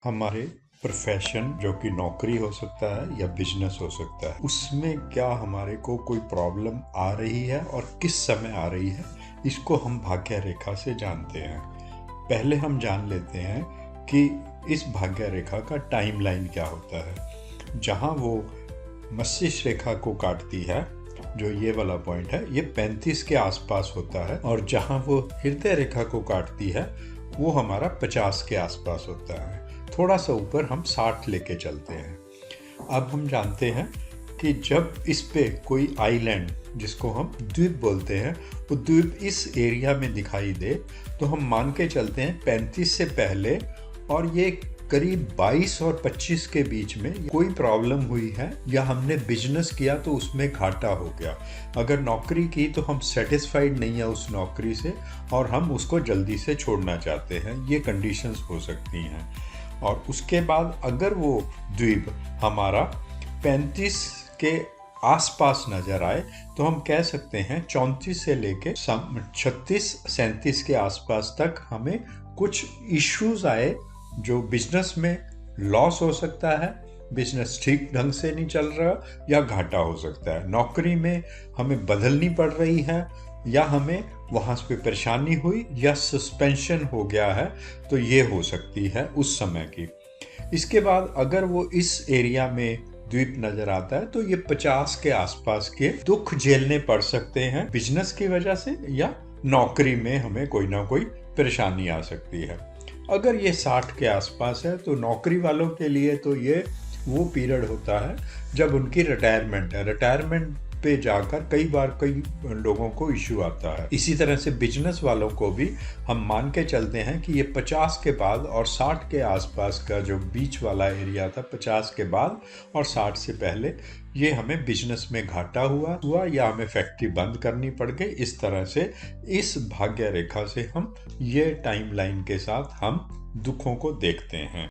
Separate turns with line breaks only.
हमारे प्रोफेशन जो कि नौकरी हो सकता है या बिजनेस हो सकता है, उसमें क्या हमारे को कोई प्रॉब्लम आ रही है और किस समय आ रही है, इसको हम भाग्य रेखा से जानते हैं। पहले हम जान लेते हैं कि इस भाग्य रेखा का टाइमलाइन क्या होता है। जहाँ वो मस्तिष्क रेखा को काटती है, जो ये वाला पॉइंट है, ये 35 के आसपास होता है, और जहाँ वो हृदय रेखा को काटती है वो हमारा 50 के आसपास होता है। थोड़ा सा ऊपर हम 60 लेके चलते हैं। अब हम जानते हैं कि जब इस पे कोई आइलैंड, जिसको हम द्वीप बोलते हैं, वो द्वीप इस एरिया में दिखाई दे, तो हम मान के चलते हैं 35 से पहले और ये करीब 22 और 25 के बीच में कोई प्रॉब्लम हुई है, या हमने बिजनेस किया तो उसमें घाटा हो गया। अगर नौकरी की तो हम सेटिस्फाइड नहीं है उस नौकरी से और हम उसको जल्दी से छोड़ना चाहते हैं, ये कंडीशंस हो सकती हैं। और उसके बाद अगर वो द्वीप हमारा 35 के आसपास नज़र आए तो हम कह सकते हैं 34 से लेके 36-37 के आसपास तक हमें कुछ इश्यूज आए, जो बिजनेस में लॉस हो सकता है, बिजनेस ठीक ढंग से नहीं चल रहा, या घाटा हो सकता है। नौकरी में हमें बदलनी पड़ रही है, या हमें वहाँ पे परेशानी हुई, या सस्पेंशन हो गया है, तो ये हो सकती है उस समय की। इसके बाद अगर वो इस एरिया में द्वीप नजर आता है तो ये 50 के आसपास के दुख झेलने पड़ सकते हैं बिजनेस की वजह से, या नौकरी में हमें कोई ना कोई परेशानी आ सकती है। अगर ये 60 के आसपास है तो नौकरी वालों के लिए तो ये वो पीरियड होता है जब उनकी रिटायरमेंट है। रिटायरमेंट पे जाकर कई लोगों को इश्यू आता है। इसी तरह से बिजनेस वालों को भी हम मान के चलते हैं कि ये 50 के बाद और 60 के आसपास का जो बीच वाला एरिया था, 50 के बाद और 60 से पहले, ये हमें बिजनेस में घाटा हुआ या हमें फैक्ट्री बंद करनी पड़ गई। इस तरह से इस भाग्य रेखा से हम ये टाइमलाइन के साथ हम दुखों को देखते हैं।